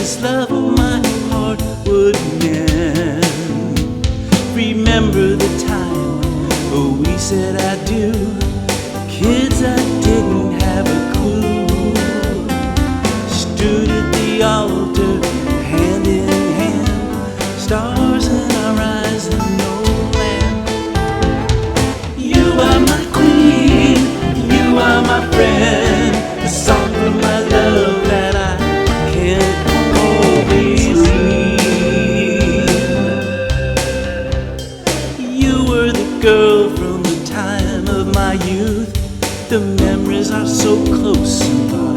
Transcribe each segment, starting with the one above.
this love of my heart would mend. Remember the time we said I do. Kids, I didn't have a clue. Stood at the altar, hand in hand, stars in our eyes and no land. You are my queen, you are my friend, a song from my love that I can't always leave. You were the girl from the time of my youth. The memories are so close and far.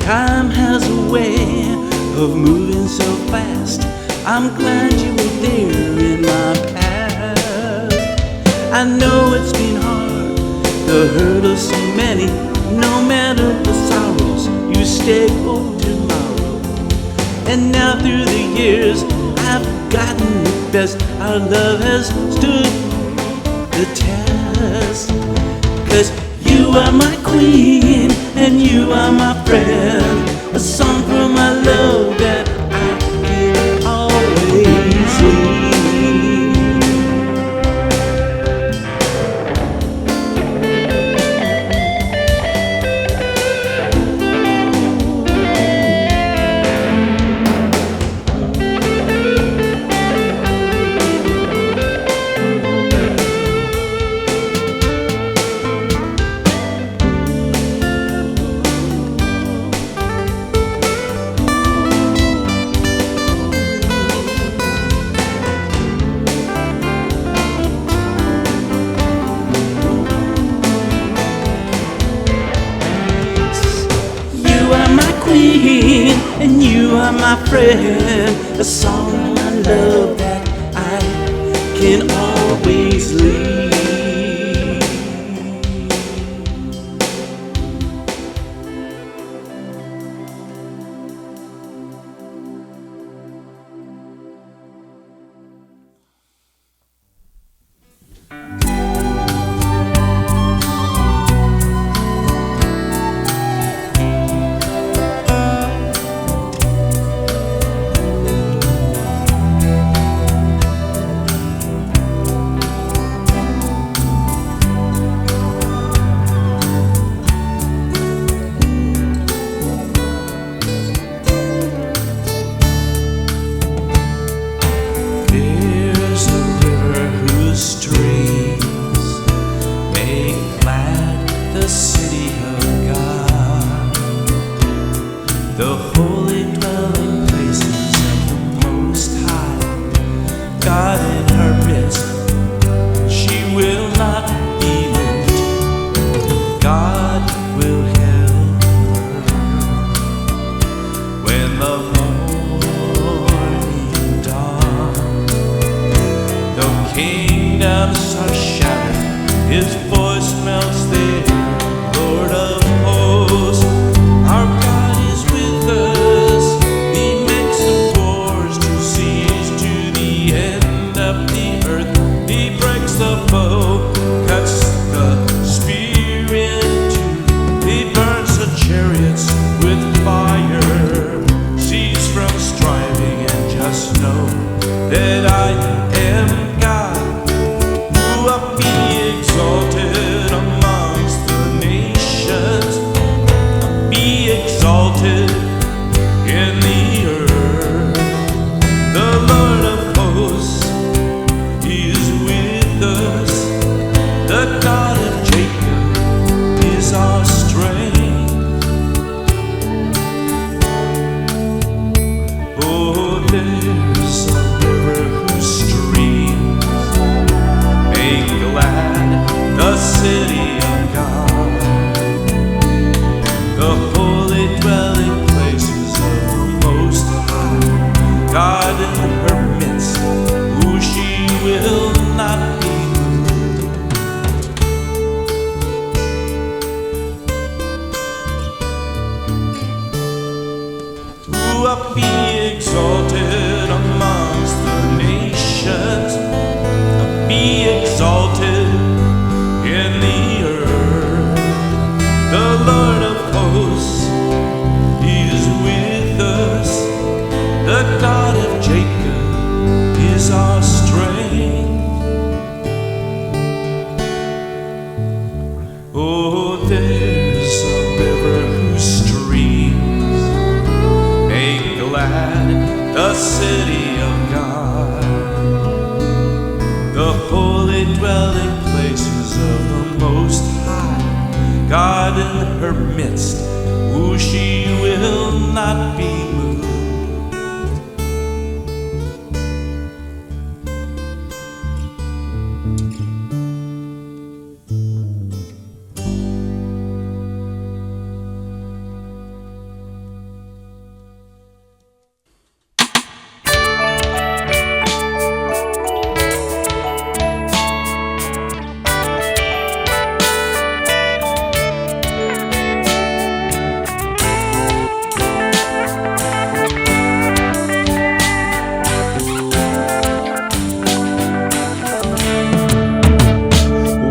Time has a way of moving so fast. I'm glad you were there in my past. I know it's been hard, the hurt of so many. No matter the sorrows, you stay for tomorrow. And now through the years, I've gotten the best. Our love has stood the test. 'Cause you are my queen and you are my friend, a song from my love that I can always leave. And you are my friend, a song of love that I can always leave. The holy dwelling places of the Most High, God in her midst, she will not be moved. God will help her when the morning dawns. Though kingdoms are shattered, His voice melts the Lord of hosts. Our God is with us. He makes the wars to cease to the end of the earth. He breaks the bow, cuts the spear in two. He burns the chariots with fire. Cease from striving and just know that I am God, who will be exalted amongst the nations, be exalted in the earth. The Lord of hosts is with us. The God of Jacob is our strength. Oh, there's a river whose streams make glad the city of God, the holy dwelling places of the Most High. God in her midst, who she will not be moved. Who will be exalted amongst the nations, be exalted in the earth. The Lord of hosts is with Jacob is our strength. Oh, there's a river whose streams make glad the city of God, the holy dwelling places of the Most High. God in her midst, who she will not be moved.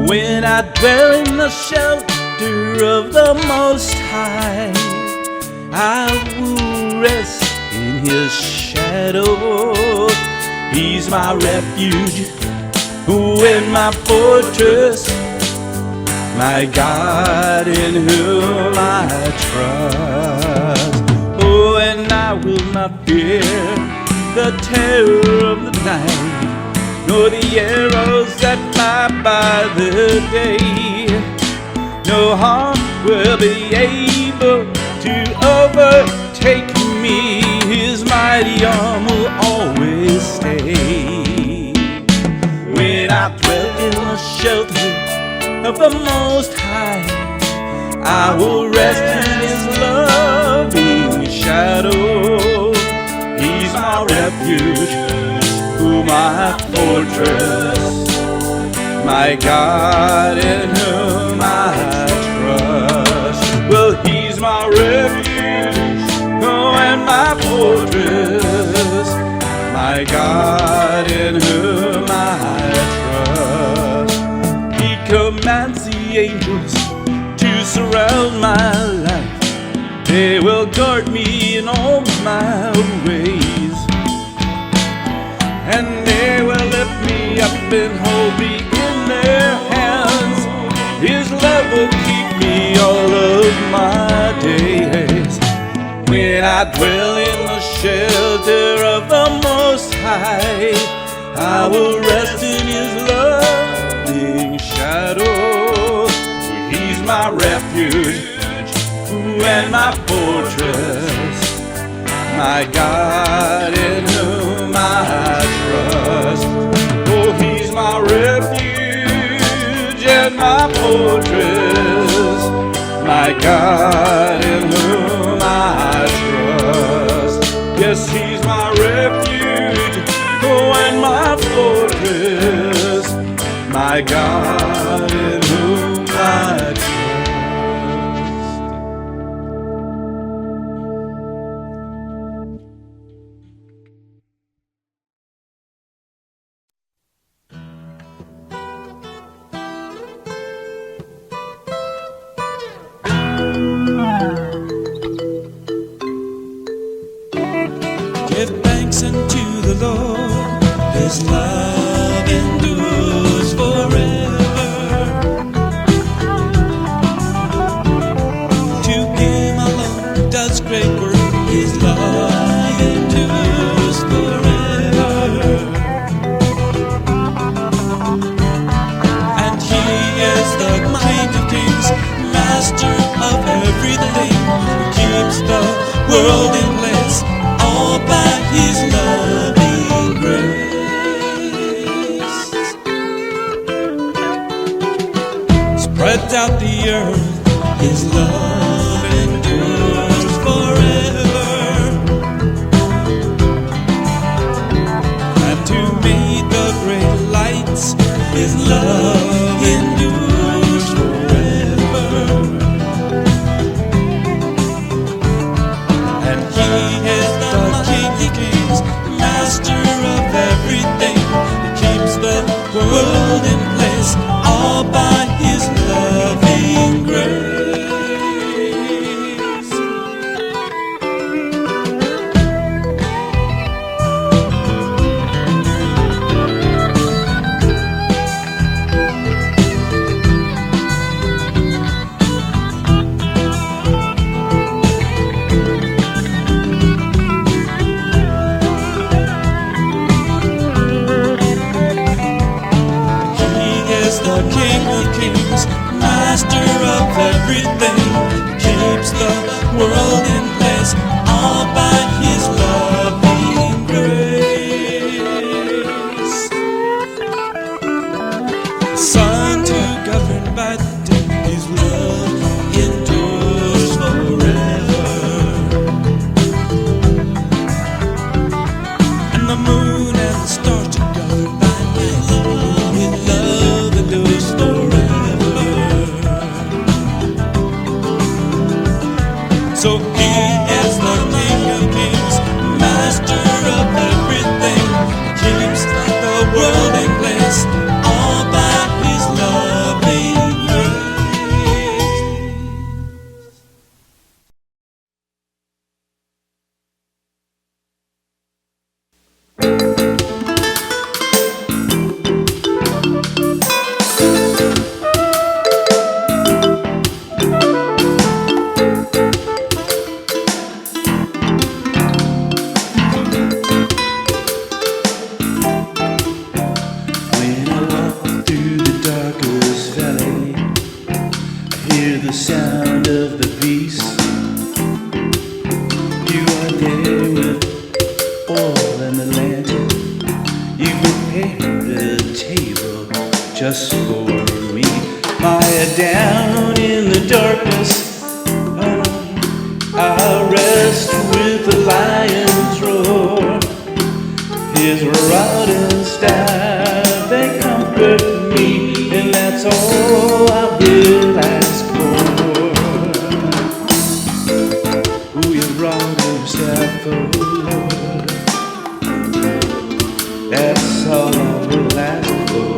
When I dwell in the shelter of the Most High, I will rest in His shadow. He's my refuge and my fortress, my God in whom I trust. Oh, and I will not fear the terror of the night, nor the arrows that fly by the day. No harm will be able to overtake me. His mighty arm will always stay. When I dwell in the shelter of the Most High, I will rest in His loving shadow. He's my refuge, my fortress, my God in whom I trust. Well, He's my refuge, and my fortress, my God in whom I trust. He commands the angels to surround my life. They will guard me in all my ways, and they will lift me up and hold me in their hands. His love will keep me all of my days. When I dwell in the shelter of the Most High, I will rest in His loving shadow. He's my refuge and my fortress, my God in whom I trust. Oh, He's my refuge and my fortress, my God in whom I trust. Yes, He's my refuge, and my fortress, my God in whom I trust. Give thanks unto the Lord, His love endures forever. To Him alone does great work, His love endures forever. And He is the King of Kings, Master of everything, who keeps the world in place, all by His loving grace. Spreads out the earth, His love endures forever. And to meet the great lights, His love endures forever. And He is the King of Kings, Master of everything, He keeps the world in place, all by His loving grace. just for me. My head down in the darkness, I rest with the lion's roar. His rod and staff, they comfort me, and that's all I will ask for. Oh, your rod and staff, oh Lord, that's all I will ask for.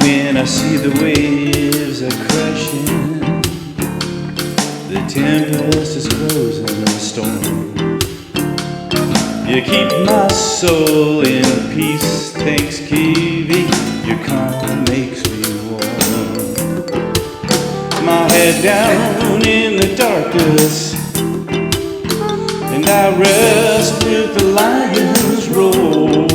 When I see the waves are crashing, the tempest is closing the storm, you keep my soul in peace, thanksgiving, your calm makes me warm. My head down in the darkness, and I rest with the lion's roar.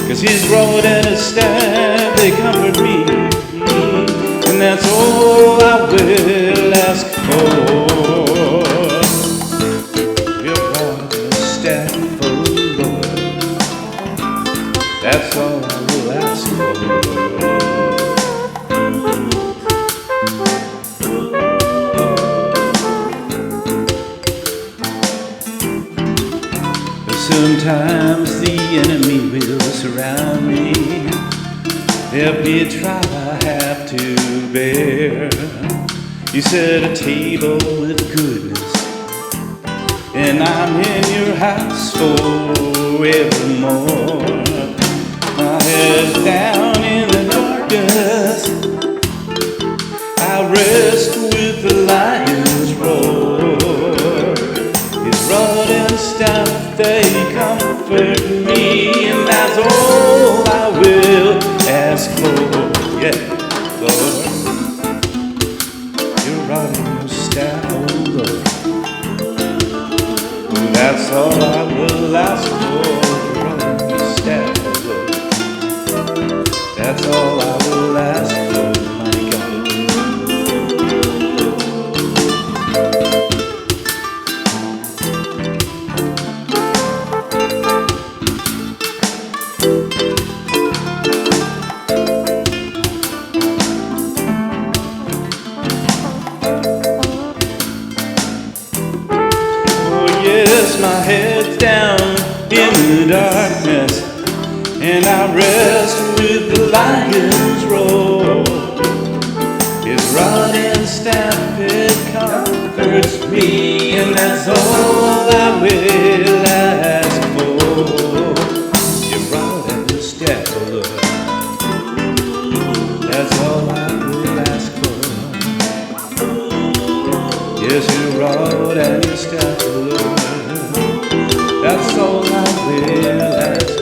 'Cause his rod and his staff, they comfort me, and that's all I will ask for. Your rod and staff, oh Lord, that's all I will ask for. Sometimes the enemy will surround me, there'll be a trial I have to bear. You set a table with goodness, and I'm in your house forevermore. My head down in the darkness, I rest with the lion's roar. His rod and staff, they comfort me, and that's all I will ask for. Yeah, Lord, your rod and your staff, oh Lord, that's all I will ask for. Your rod and your staff, oh Lord, that's all I will ask for, my God. My head's down in the darkness, and I rest with the lion's roar. His rod and staff, it comforts me, and that's all I will ask for. Your rod and your staff, oh Lord, that's all I will ask for. Yes, your rod and your staff, oh Lord, that's all I will ask for.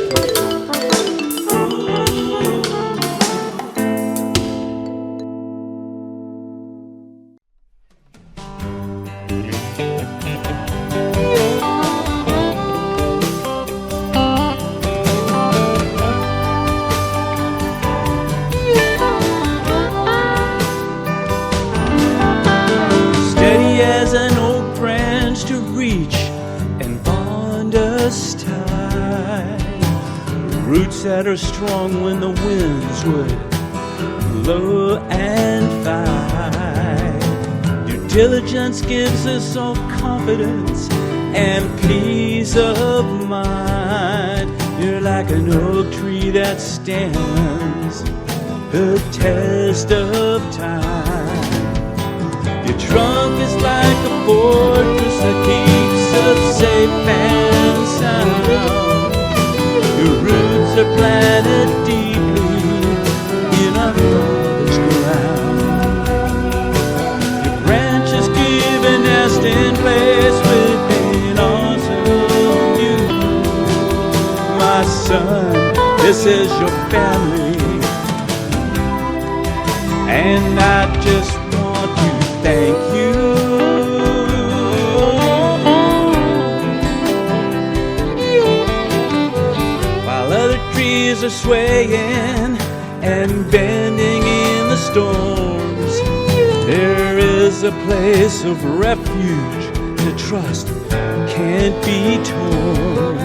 Steady as an oak branch to reach and bond us tight. Roots that are strong when the winds would blow and fight. Your diligence gives us all confidence and peace of mind. You're like an oak tree that stands the test of time. Your trunk is like a fortress that keeps us safe and sound. Your roots are planted deeply in our Father's ground. Your branches give a nesting place within awesome view. My son, this is your family, and I just want to thank you. While other trees are swaying and bending in the storms, there is a place of refuge to trust can't be torn.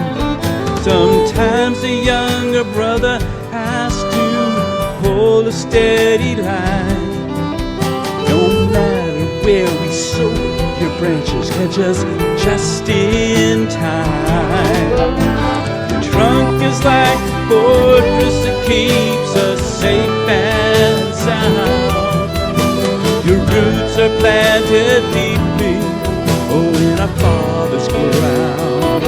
Sometimes the younger brother has to hold a steady line. No matter where we sow, your branches catch us just in time. The trunk is like a fortress that keeps us safe and sound. Your roots are planted deeply, oh, in our Father's ground.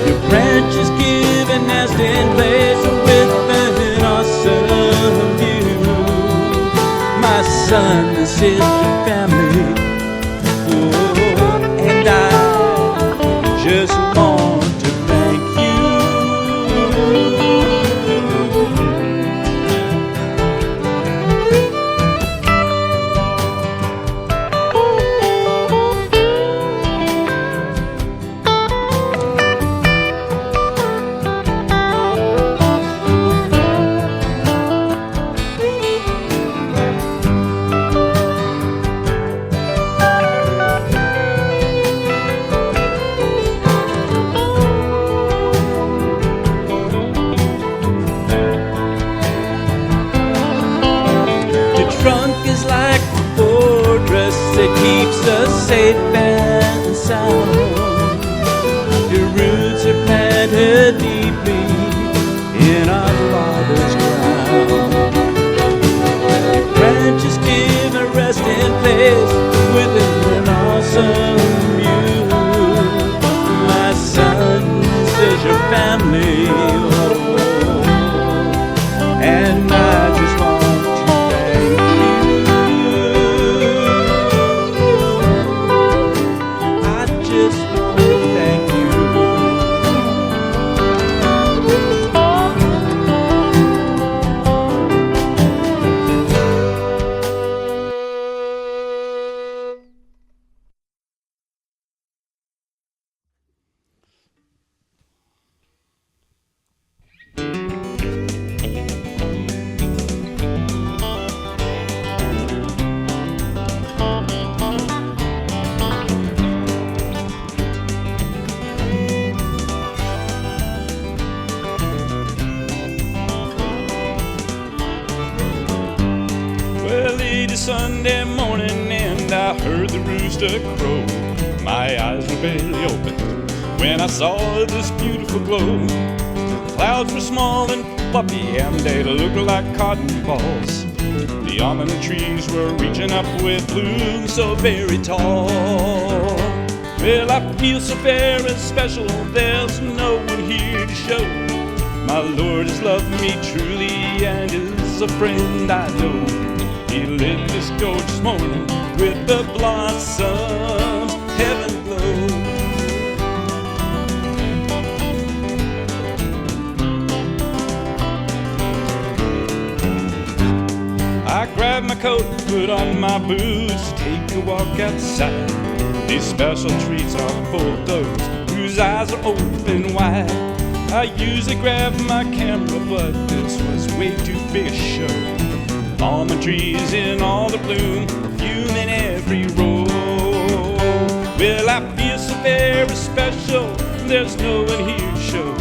Your branches give a nesting place with an awesome view. My son, this is your family, oh, and I just want to thank you. Trunk is like a fortress that keeps us safe and sound. Your roots are planted deeply in our Father's ground. Your branches give a resting place within an awesome view. My son, this is your family, oh, and I just want Sunday morning and I heard the rooster crow. My eyes were barely open when I saw this beautiful glow. The clouds were small and fluffy and they looked like cotton balls. The almond trees were reaching up with blooms so very tall. Well, I feel so very special, there's no one here to show. My Lord has loved me truly and is a friend I know. He lit this gorgeous morning with the blossoms, heaven glow. I grabbed my coat, put on my boots, take a walk outside. These special trees are for those whose eyes are open wide. I usually grab my camera, but this was way too big a show. Almond trees in all the bloom, perfume in every row. Well, I feel so very special, there's no one here to show.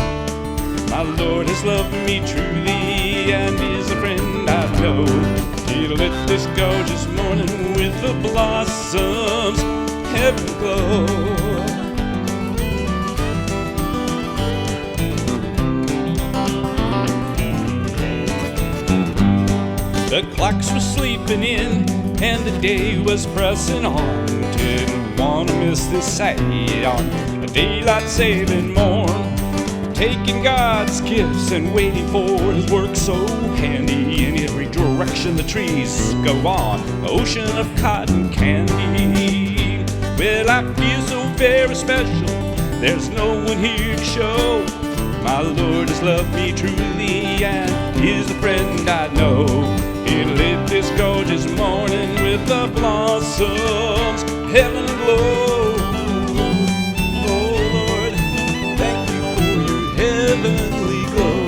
My Lord has loved me truly and is a friend I know. He lit this gorgeous morning with the blossoms, heaven glow. The clocks were sleeping in and the day was pressing on. Didn't want to miss this sight on a daylight saving morn. Taking God's gifts and waiting for His work so handy. In every direction the trees go on, an ocean of cotton candy. Well, I feel so very special, there's no one here to show. My Lord has loved me truly and is the friend I know. He lit this gorgeous morning with the blossoms, heaven aglow. Oh Lord, thank you for your heavenly glow.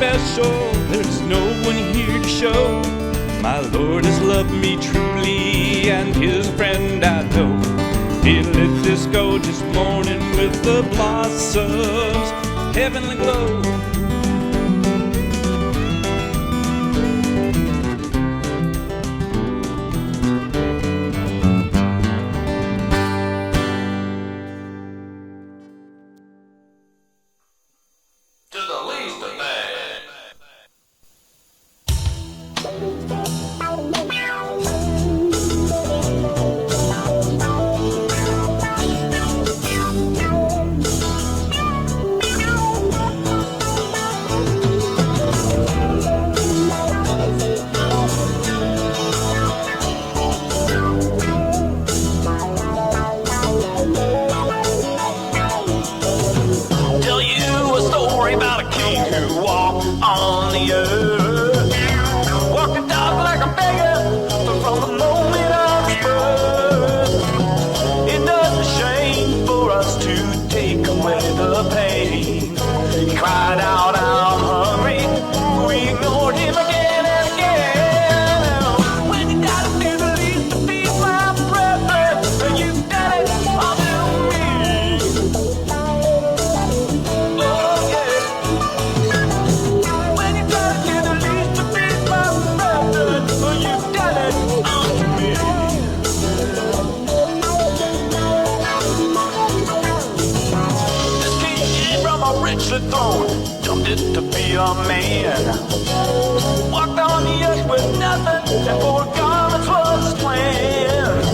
special. There's no one here to show my Lord has loved me truly, and His friend I know. He lit this gorgeous morning with the blossoms, heavenly glow. On the earth, walked the dog like a beggar from the moment of his birth. It doesn't shame for us to take away the pain. He cried out, I'm hungry. We ignored him again and again. When you gotta do the least to feed my brother, you've done it all to me. Oh yeah. Richly thrown, jumped it to be a man. Walked on the earth with nothing, and for garments was his plan.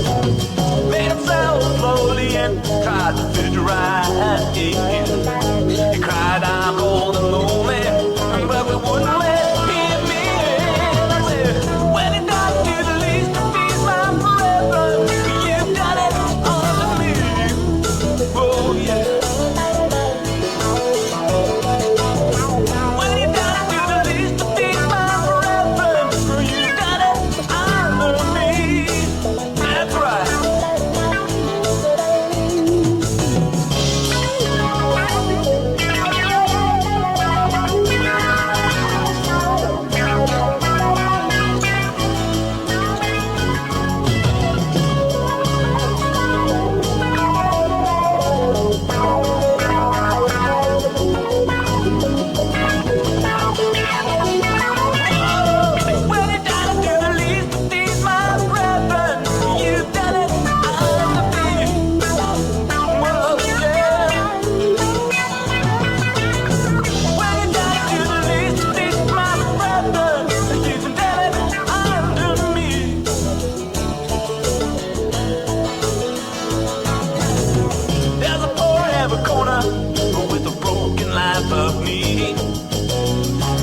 Made himself slowly and tried to fit right in. He cried, I'm cold and lonely, but we wouldn't let him in. I said, when he died to the least to feed my brethren, you've done it unto me. Oh yeah.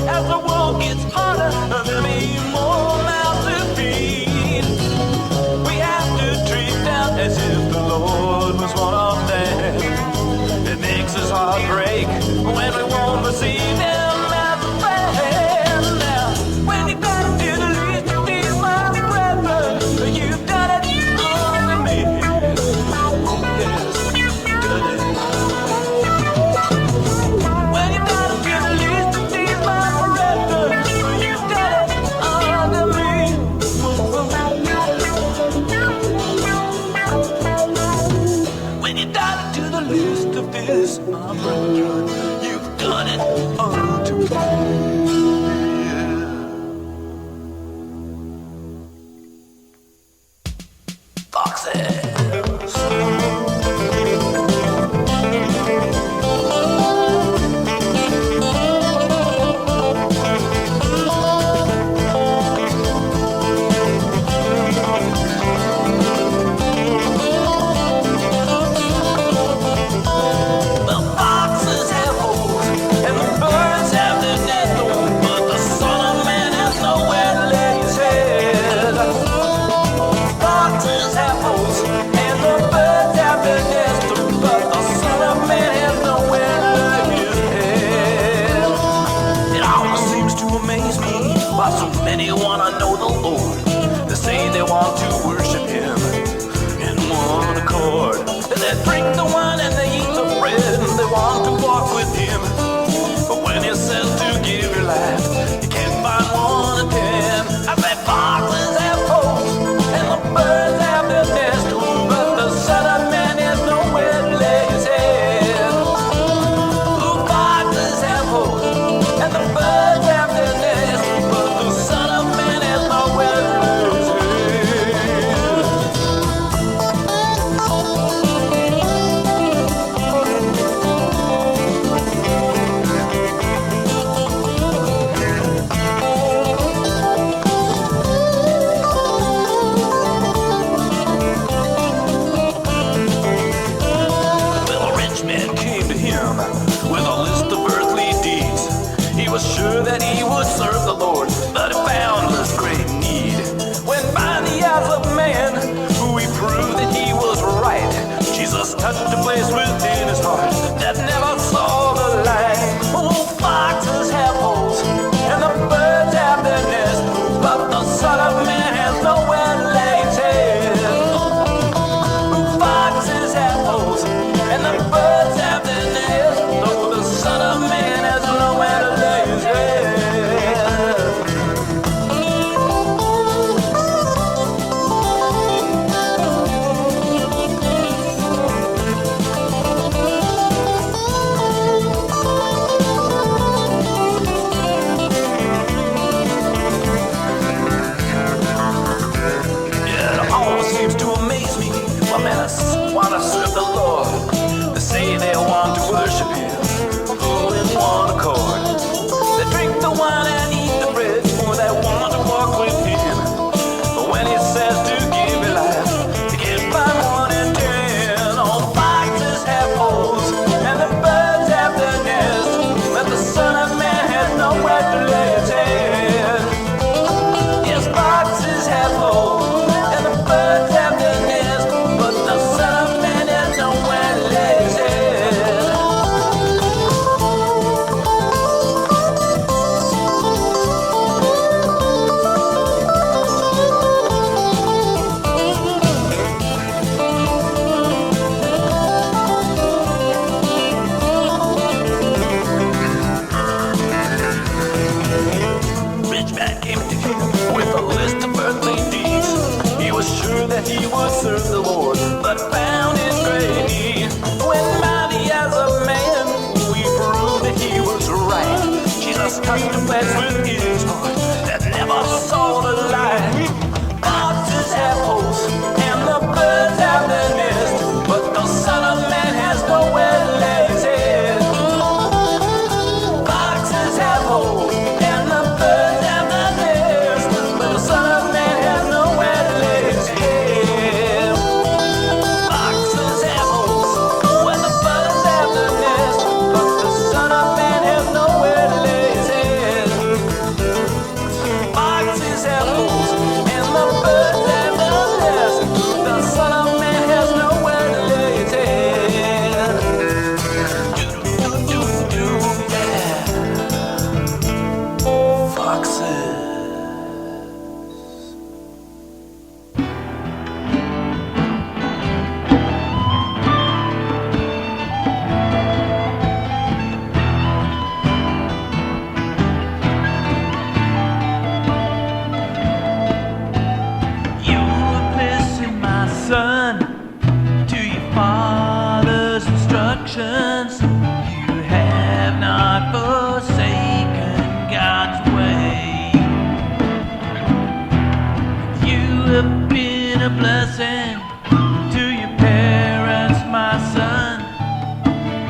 As the world gets harder, there'll be more mouths to feed. We have to treat them as if the Lord was one of them. It makes us heart break when we won't receive them as a friend. Now, when you got to do the least to feed my brethren, you've done it all to me. Yes, done it. This, my brethren, you've done it unto me. Foxes. Many wanna know the Lord. They say they want to worship Him in one accord. And they drink the wine and they eat the bread. They want to walk with Him. But when He says to give your life, light. Jesus touched a place within his heart that never saw the light. Oh, foxes have holes and the birds have their nest, but the Son of Man has nowhere to lay his head. Foxes have holes and the birds have their nest, though the Son of Man has nowhere to lay his head. Want to serve the Lord. They say they want to worship Him, all in one accord. They drink the wine and eat the bread, for they want to walk with Him. But when He says to give your life, to give by 1 and 10. All foxes have holes and the birds have their nest, but the Son of Man has nowhere to lay His head. Yes, foxes have holes and the birds have their nest, but the Son of Man has nowhere to lay his head. Rich man came to him with a list of earthly deeds. He was sure that he would serve the Lord, but found his great need. When mighty as a man, we proved that he was right. Jesus touched a place with his heart that never saw the light. Foxes have holes and the birds have their nest, but the Son of Man has nowhere to lay his head. Foxes have holes and the birds have their nest, but the Son of Man has nowhere to lay his head. Foxes have holes when the birds have their nest, but the Son of Man has nowhere to lay his head. Foxes have holes and the birds have their nest, the Son of Man has nowhere to lay his head. Do, yeah. Foxes. You are blessing my son to your father's instructions. You have not forsaken God's way. You have been a blessing to your parents, my son.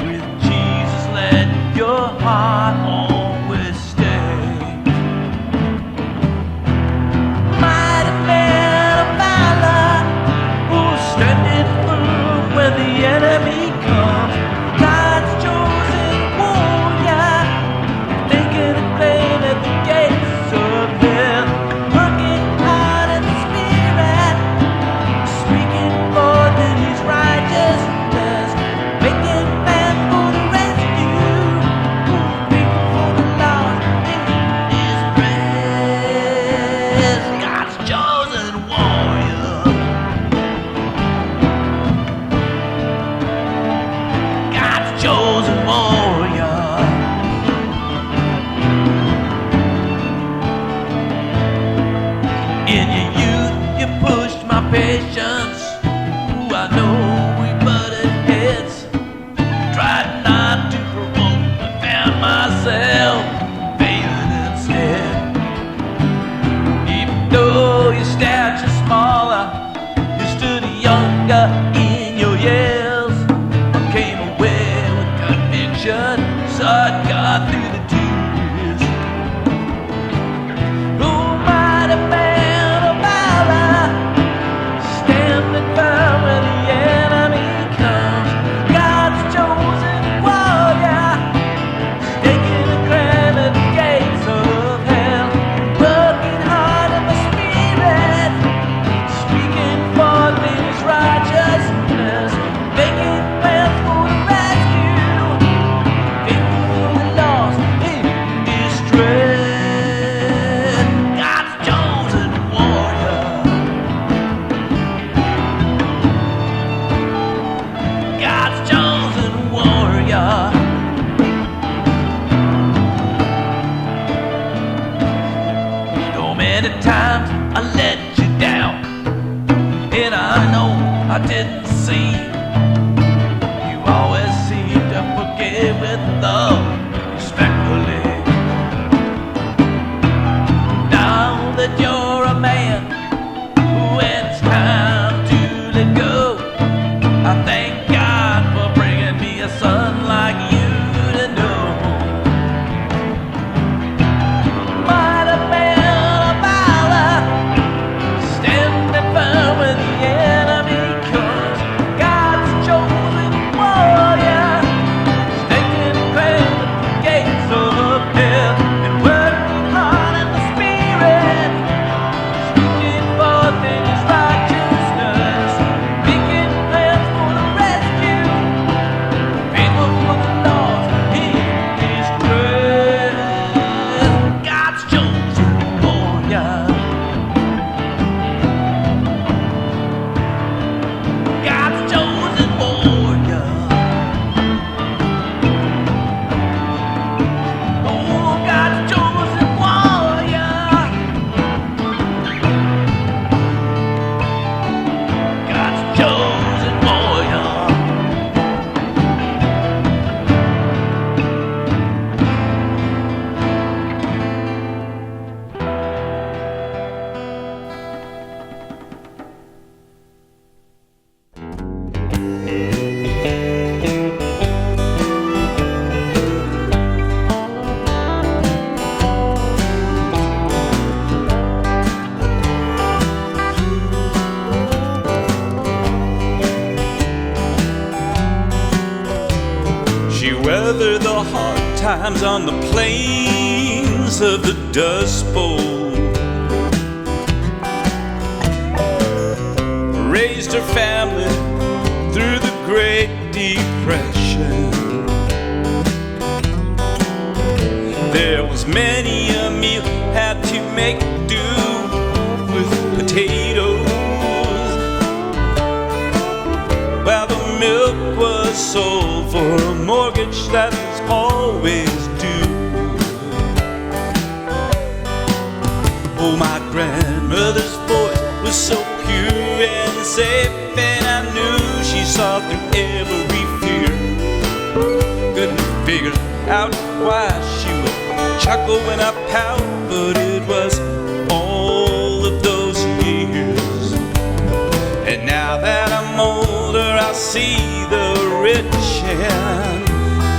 With Jesus, let your heart always stay. Mighty man of valor, who's standing firm when the enemy comes. God's chosen warrior, taking a claim at the gates of hell. Working hard in the spirit, speaking forth in his righteousness, making plans for the rescue, people for the lost in his grace. God's chosen warrior, God's chosen warrior. In your youth, you pushed my patience. Ooh, I know we butted heads. Tried not to provoke, but found myself failing instead. Even though your stature's smaller, you stood younger in your years. I came away with conviction, saw God through the tears. Oh, mighty man of valor, standing firm when the enemy comes. God's chosen warrior, staking a claim at the gates of hell. Working hard in the spirit, speaking forth in his righteousness. I thank God for bringing me a son like you to know. Might have been a valor, standing firm with the enemy, 'cause God's chosen warrior, staking claim at the gates of death, and working hard in the spirit, speaking forth in his righteousness, making plans for the rescue, faithful for the lost in his grace. God's chosen warrior. God's chosen warrior. Oh, God's chosen warrior. God's chosen warrior. She weathered the hard times on the plains of the Dust Bowl, raised her family through the Great Depression. There was many a meal had to make do with potatoes, while the milk was sold for a mortgage that was always due. Oh, my grandmother's voice was so pure and safe, and I knew she saw through every fear. Couldn't figure out why she would chuckle when I pout, but it was all of those years. And now that I'm older, I see the rich and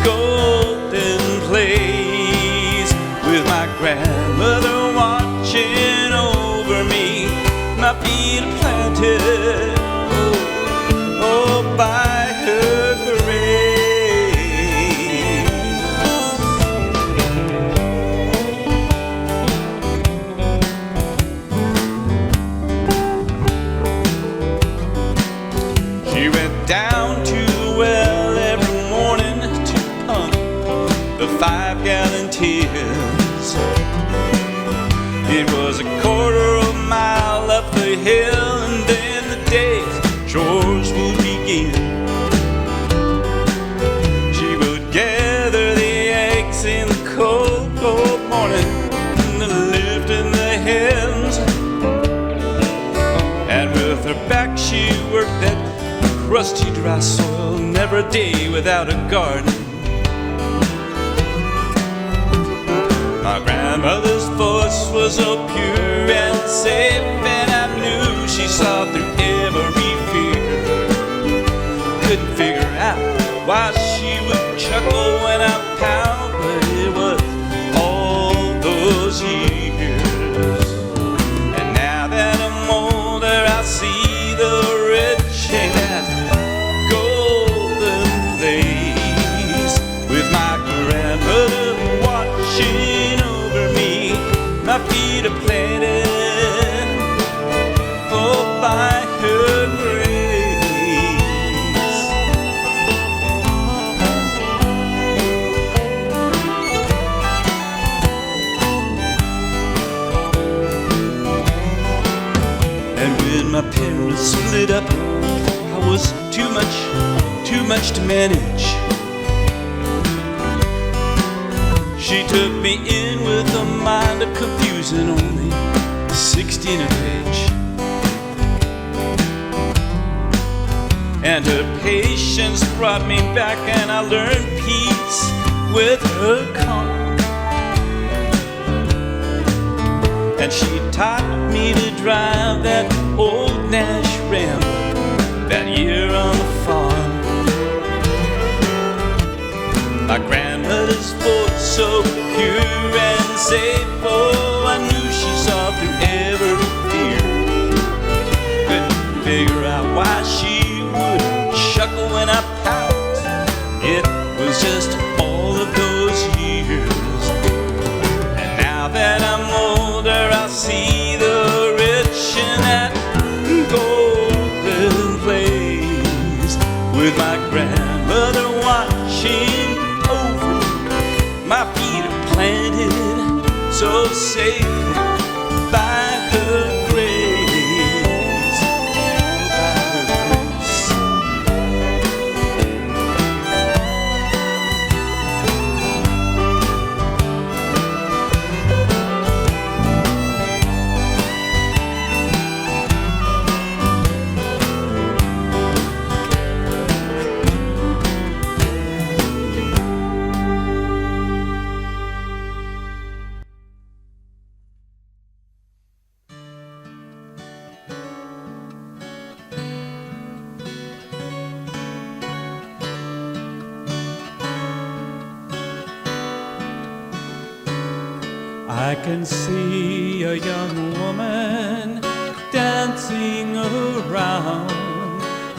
golden place, with my grandmother watching over me, my feet are planted, oh, by her grace. She went down to the well every morning to pump the 5-gallon tins. It was a quarter of a mile up the hill, and then the day's chores would begin. She would gather the eggs in the cold, cold morning, and lift in the hens, and with her back she worked that crusty dry soil, never a day without a garden. My grandmother's voice was so pure and safe, and I knew she saw through every fear. Couldn't figure out why she would chuckle when I pout, but it was all those years. And now that I'm older, I see the rich in that golden place, with my grandmother watching over me, my feet are planted, oh, by her grace. And when my parents split up, I was too much to manage. She took me in with a mind of confusion, only 16 of age. And her patience brought me back, and I learned peace with her calm. And she taught me to drive that old Nash Ram that year on the farm. safe. Oh, I knew she saw through every fear. Couldn't figure out why she would chuckle when I pout. It was just all of those years. And now that I'm older, I see the rich in that golden place, with my grandmother watching over. My feet are planted so safe by her grace, by her grace. I can see a young woman dancing around.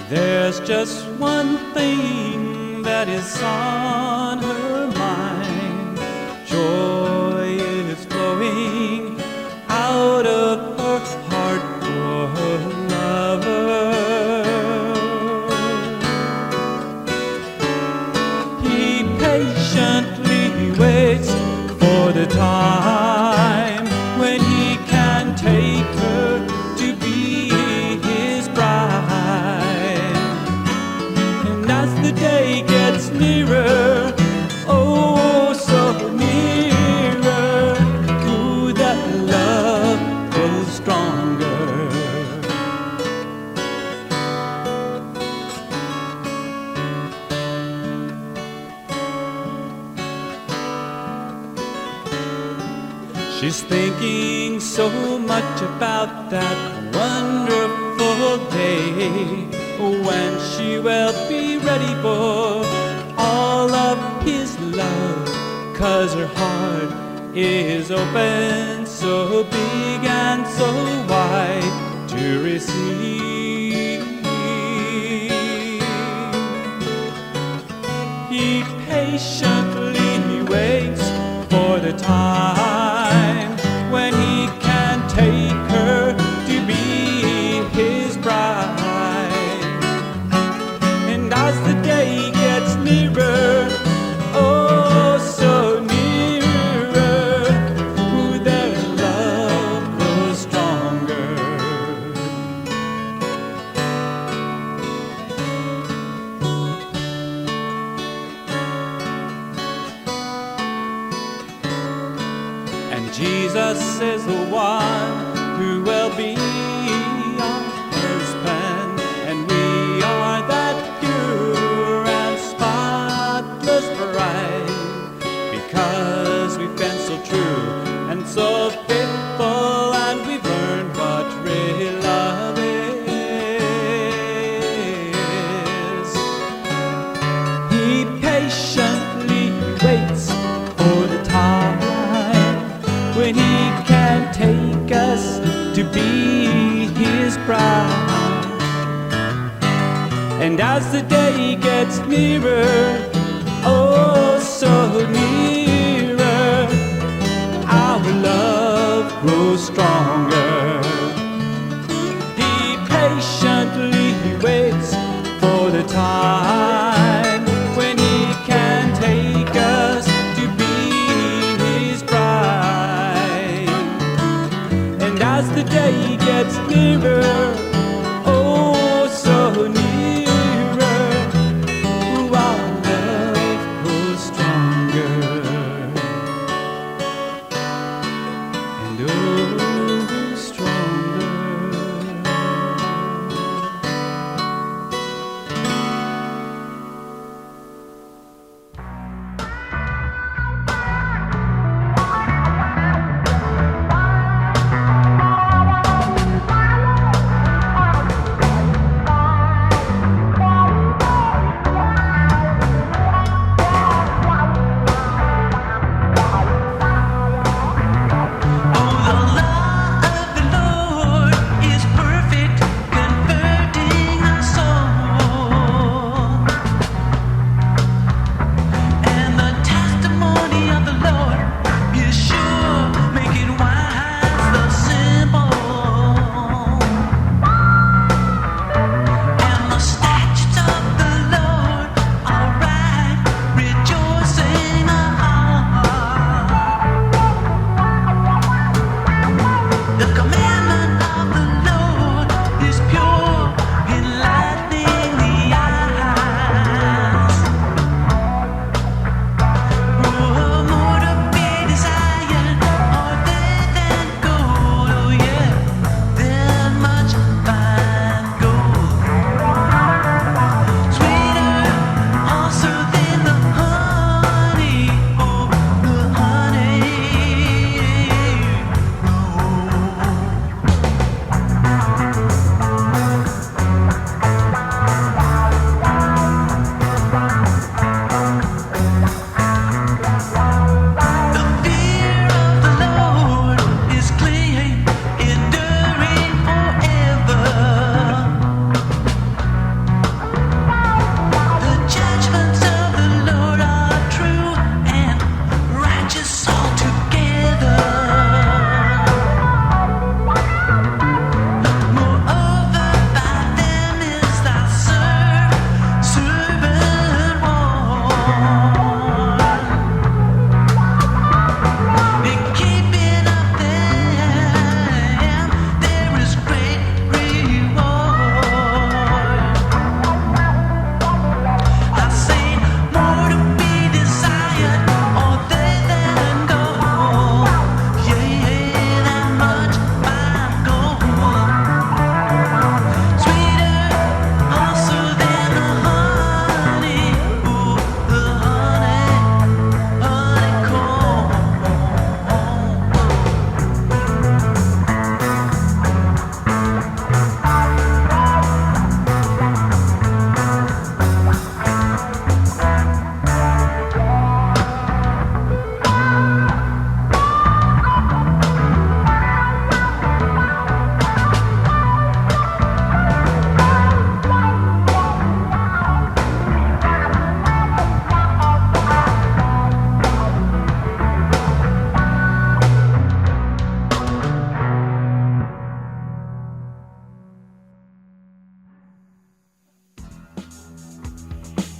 There's just one thing that is on her mind. Joy is flowing out of her heart for her lover. He patiently waits for the time when he can take her to be his bride. And as the day gets nearer, oh so nearer, ooh, that love grows stronger. She's thinking so much about that wonderful day when she will be ready for all of his love, 'cause her heart is open so big and so wide to receive. He patiently waits for the time when he can take her to be his bride. And as the day gets nearer, oh so nearer, ooh, their love grows stronger. And Jesus is the one who will be our husband, and we are that pure and spotless bride, because we've been so true and so faithful, and we've learned what real love is. He patiently waits for the time when he can take us to be his bride. And as the day gets nearer, oh so nearer, our love grows stronger. He patiently waits for the time when he can take us to be his bride. And as the day gets nearer, oh so nearer, ooh, our love grows stronger. And oh, stronger.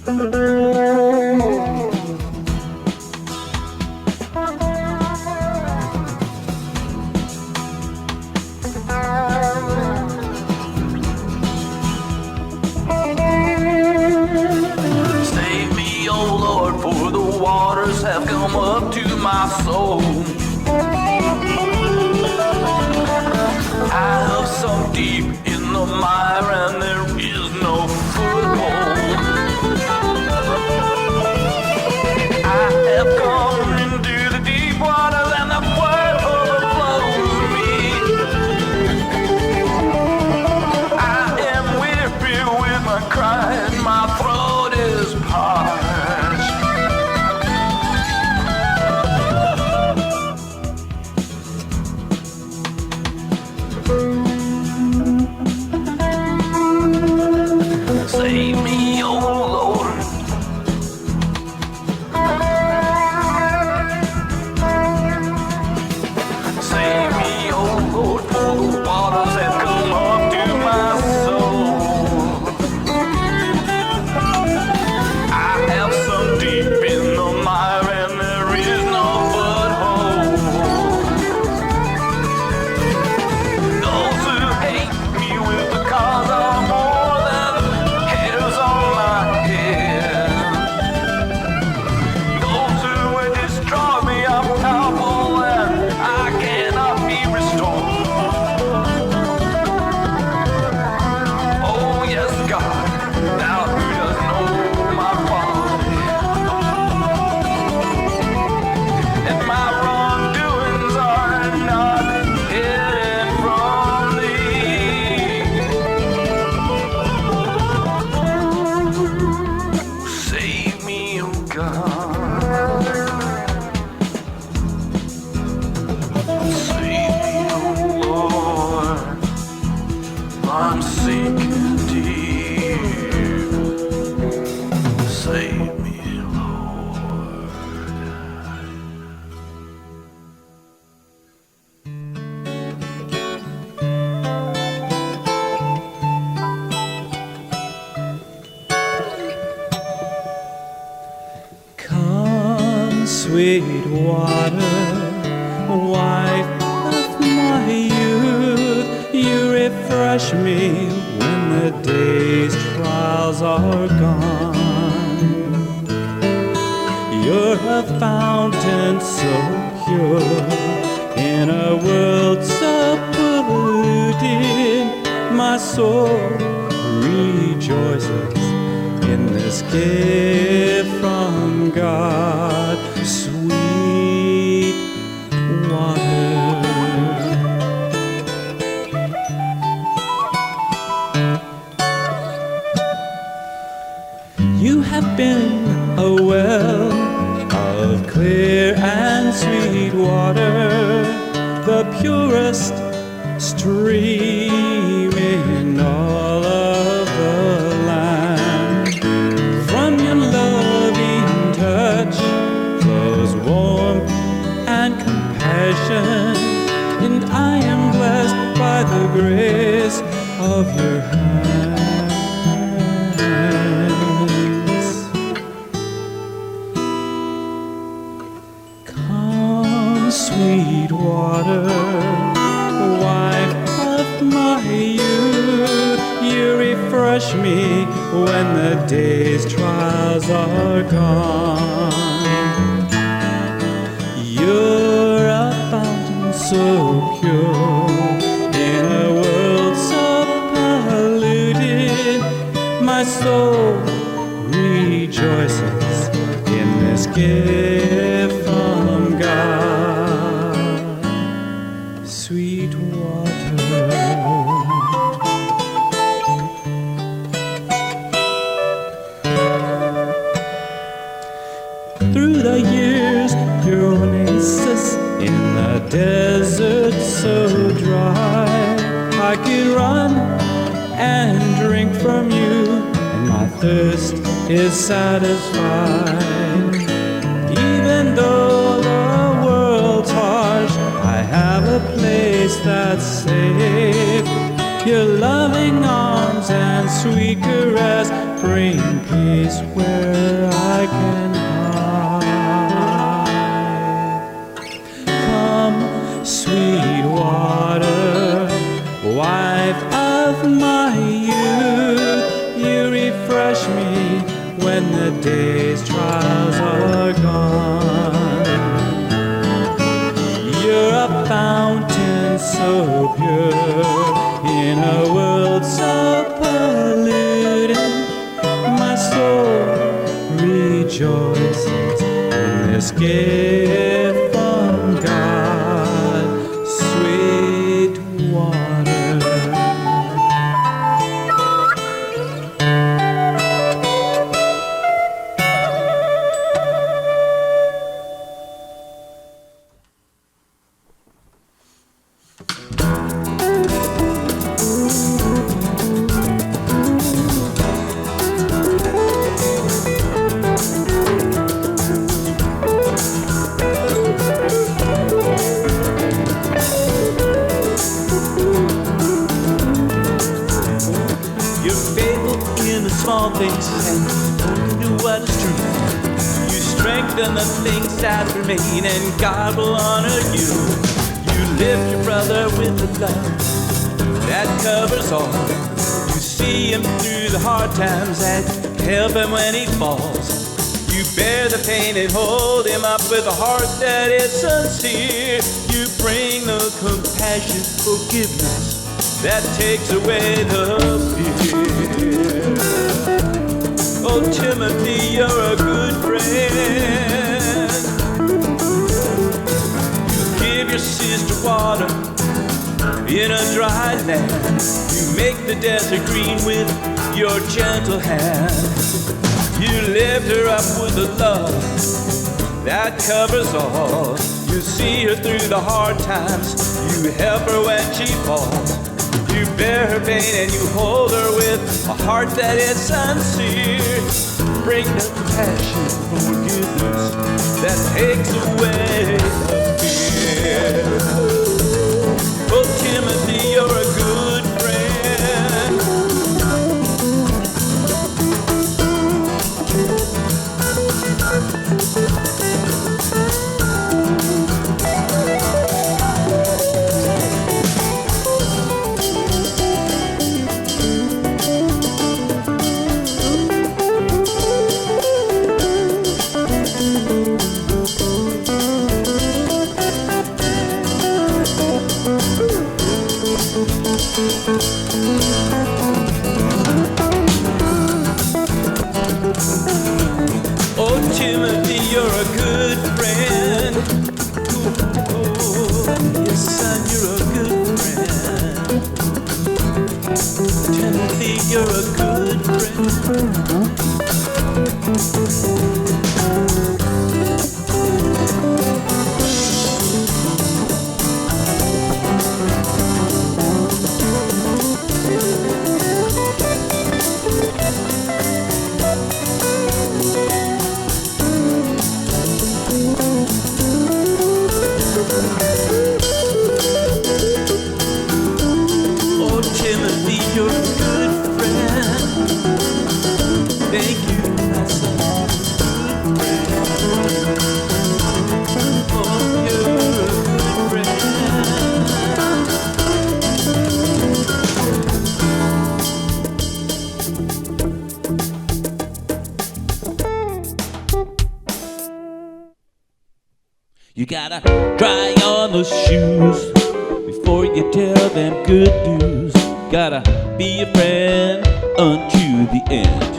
Save me, oh Lord, for the waters have come up to my soul. I have sunk deep in the mire and there is no foothold. I have come into the deep waters and the flood overflows me. I am weary with my crying, my throat is parched. Save me, oh Lord. Save me, oh Lord, for the waters have come up to my soul. I have sunk deep in the mire and there is no foothold. Those who hate me will the cause of more than hairs on my head. Those who would destroy me are powerful and I cannot be restored. Oh yes, God, thou who dost know my body and my wrongdoings are not hidden from thee. Save me, oh God. Save me, oh Lord. I'm sinking deep. Save me, Lord. Come, sweet water, wife of my youth, you refresh me when the day's trials are gone. You're a fountain so pure in a world so polluted. My soul rejoices in this gift from God, sweet water. You have been a well of clear and sweet water, the purest stream in all of the land. From your loving touch flows warmth and compassion, and I am blessed by the grace of your hands. Come, sweet water, wife of my youth, you refresh me when the day's trials are gone. You're a fountain so pure in a world so polluted. My soul rejoices in this gift from God, sweet water. Through the years, your oasis in the desert so dry, I could run and drink from you, and my thirst is satisfied. Even though the world's harsh, I have a place that's safe. Your loving arms and sweet caress bring peace where when the day's trials are gone. You're a fountain so pure in a world so polluted. My soul rejoices in this gift from God, sweet water. Small things and do what is true. You strengthen the things that remain, and God will honor you. You lift your brother with the love that covers all. You see him through the hard times and help him when he falls. You bear the pain and hold him up with a heart that is sincere. You bring the compassion, forgiveness that takes away the fear. Oh, Timothy, you're a good friend. You give your sister water in a dry land. You make the desert green with your gentle hand. You lift her up with a love that covers all. You see her through the hard times. You help her when she falls. You bear her pain and you hold her with a heart that is sincere. Bring the passion, forgiveness that takes away the fear. Oh, Timothy, you're a good friend. Oh, Timothy, you're a good friend. Oh, yes, son, you're a good friend. Timothy, you're a good friend. Oh, Timothy, you're a good friend. Thank you, my son. Good friend. Oh, you're a good friend. You gotta try on those shoes before you tell them good news. Gotta be a friend unto the end,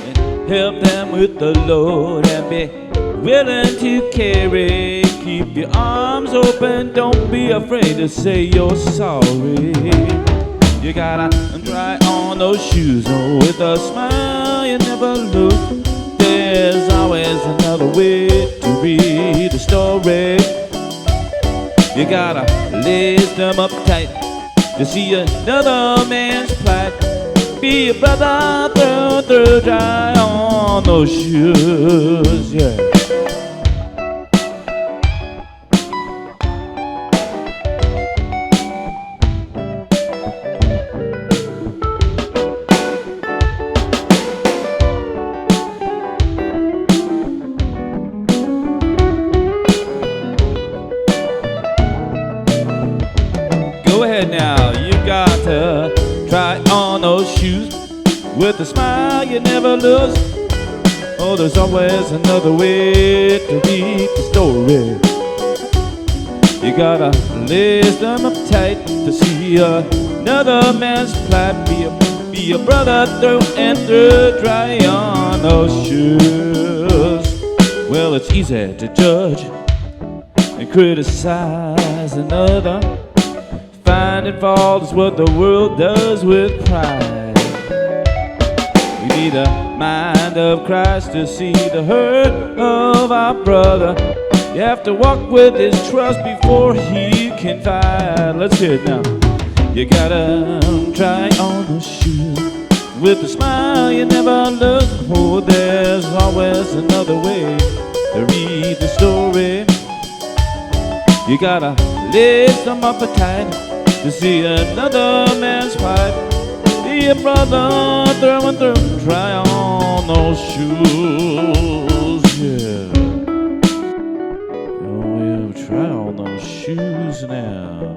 and help them with the load and be willing to carry. Keep your arms open, don't be afraid to say you're sorry. You gotta try on those shoes, oh, with a smile you never lose. There's always another way to read the story. You gotta lace them up tight to see another man's plight. Be a brother through, try on those shoes, yeah. Go ahead now, you got to try on those shoes with a smile you never lose. Oh, there's always another way to read the story. You gotta listen up tight to see another man's plight. Be a brother through and through, try on those shoes. Well, it's easy to judge and criticize another. Finding fault is what the world does with pride. We need a mind of Christ to see the hurt of our brother. You have to walk with his trust before he can fight. Let's hear it now. You gotta try on the shoe with a smile you never look. Oh, there's always another way to read the story. You gotta lift them up tight to see another man's fight. Be a brother through and through, try on those shoes, yeah. Oh yeah, try on those shoes now.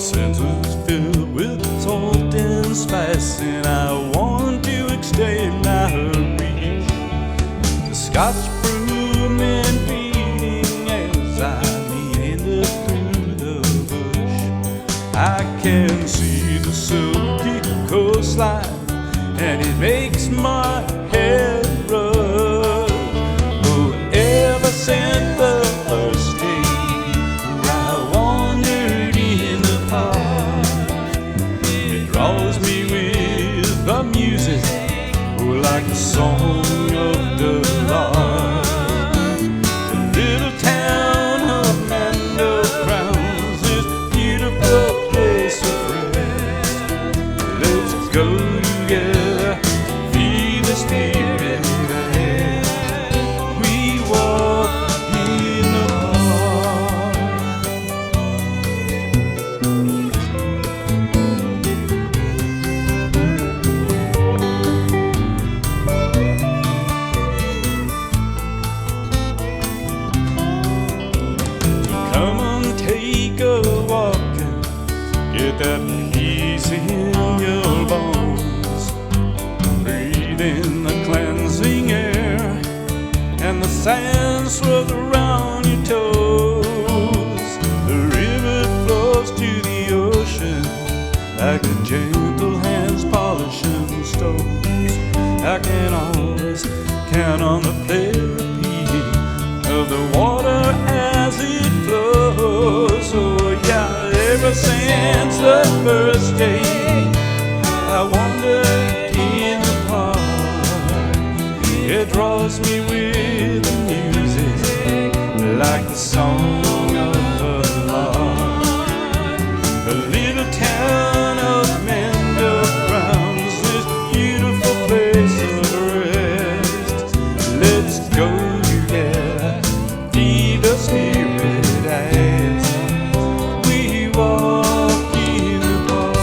senses filled with salt and spice, and I want to extend my reach. The Scotch broom and feeding as I meander through the bush. I can see the silky coastline, and it makes my head rush. Oh, ever since the first day I wandered in the park, it draws me with the music, oh, like the song of the lark. The little town of Mando crowns this beautiful place of rest. Let's go together, feel the spirit ahead. We walk in the park. Come on, take a walk and get that peace in your bones. Breathe in the cleansing air, and the sand swirls around your toes. The river flows to the ocean like a gentle hands polishing stones. I can always count on the therapy of the water as it flows. Oh yeah, ever since the first day I wandered in the park, it draws me with the music like the song of the lark. The little town of Mando crowns this beautiful place of rest. Let's go together, feel the spirit as we walk in the park.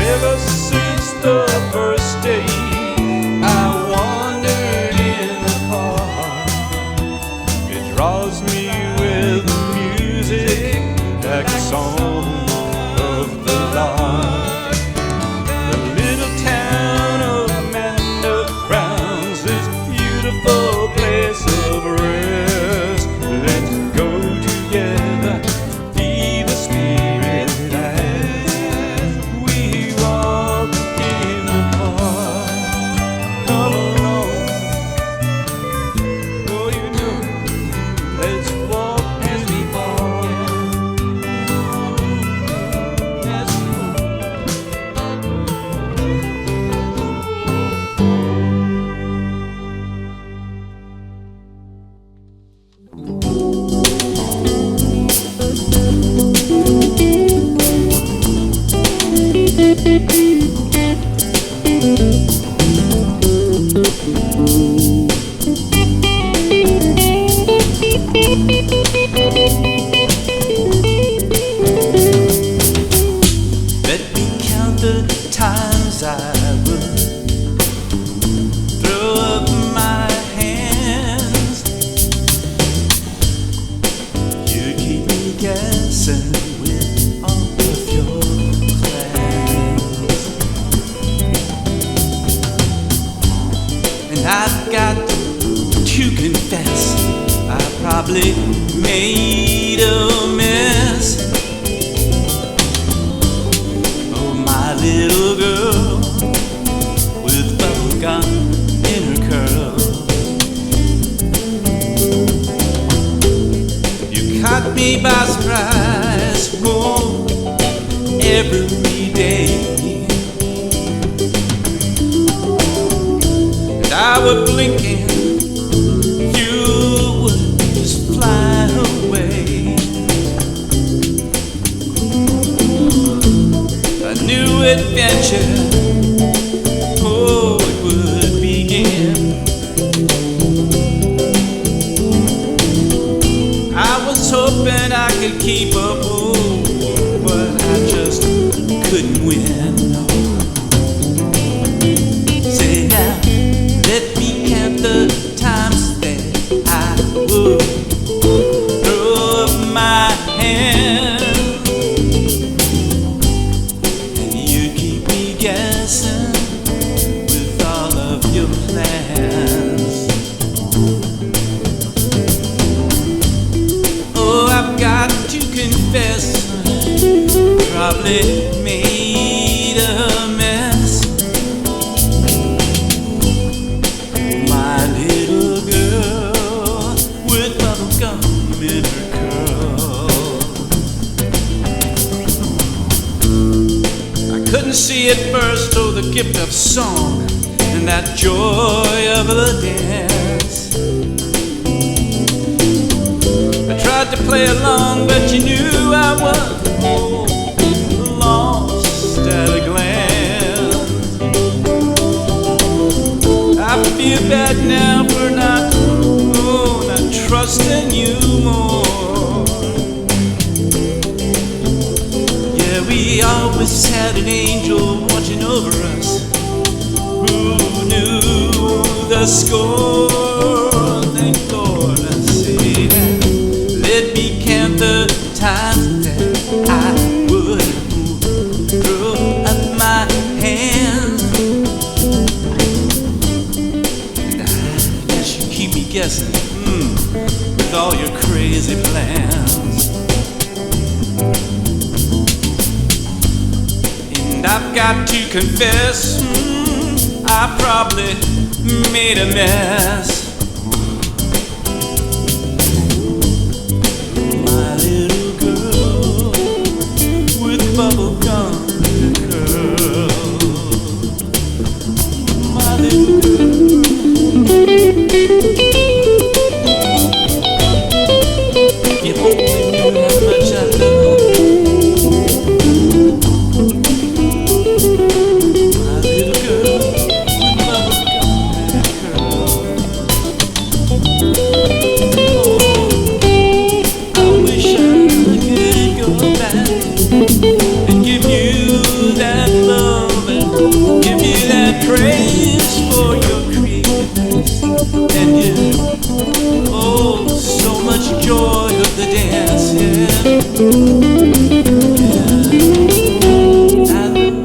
Ever since the first day I wandered in the park, it draws me with the music like a song of the lark. The little town of Mando crowns this beautiful place of rest. Let's go together, feel the spirit as we walk in the park. Come along, oh you know, let's walk as we walk. As we let me count the times I would throw up my hands. You keep me guessing with all of your plans, and I've got to confess, I probably made a mess. Oh, my little girl with bubblegum in her curls. You caught me by surprise, oh, every day. And I would blink and you would just fly away. A new adventure, oh, it would begin. I was hoping I could keep up, oh, but I just couldn't win. Say now, let me count the times that I would throw up my hand, and you keep me guessing with all of your plans. Oh, I've got to confess, probably made a mess. My little girl with bubble gum in her curl. I couldn't see at first, oh, the gift of song and that joy of the dance. I tried to play along, but you knew I was, oh, lost at a glance. I feel bad now for not, oh, not trusting you more. Yeah, we always had an angel watching over us who knew the score. Thank Lord, I say that. Let me count the times that I would throw up my hands. And I guess you keep me guessing, with all your crazy plans. And I've got to confess, I probably made a mess. My little girl with bubble gum curl. My little girl. You only knew how much I love my little girl with bubble gum curl. Oh, I wish I could go back and give you that love and give you that praise for your creativeness and your, oh, so much joy of the dance, yeah. Yeah, I love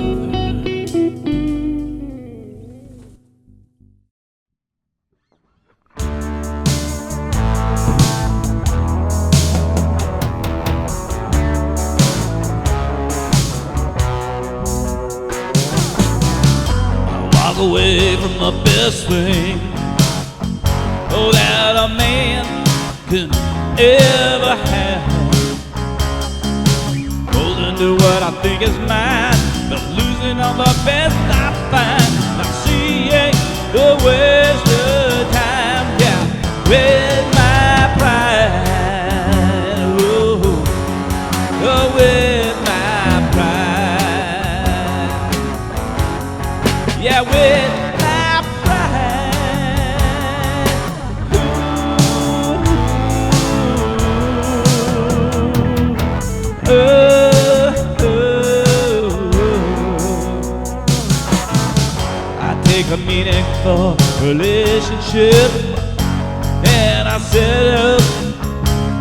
Walk away from the best thing, oh, that a man could ever have. Holding to what I think is mine, but losing on the best I find. I see ain't the waste of time, yeah, with my pride, oh, oh, with my pride, yeah, with my pride. Ooh, I take a meaningful relationship and I set up,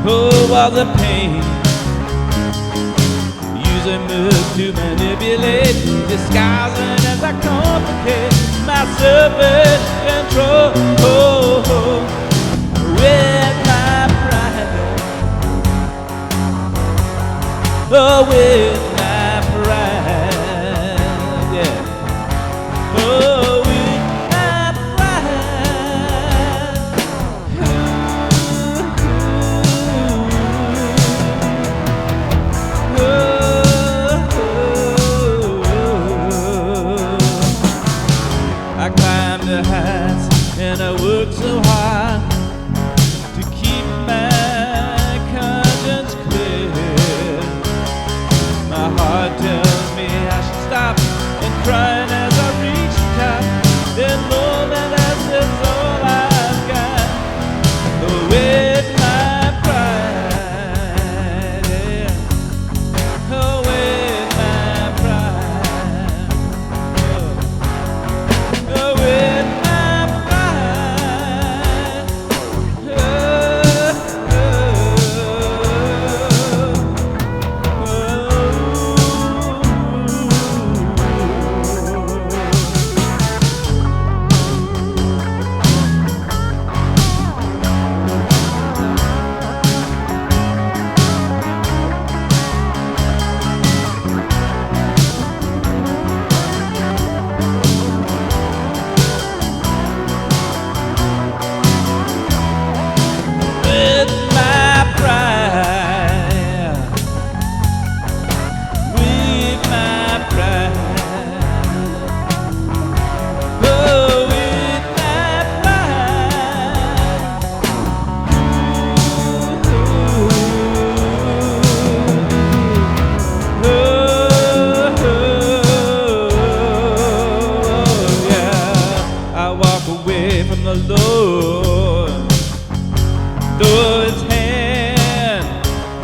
oh, all the pain, using moves to manipulate, disguising as I complicate my self-control, oh, oh, with my pride, oh, with my pride, yeah, oh, with my pride, ooh, ooh, ooh.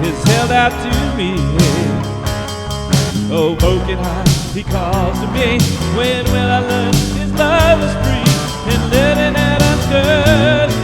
is held out to me. Oh, broken heart, he calls to me. When will I learn his love is free and living at unskirted?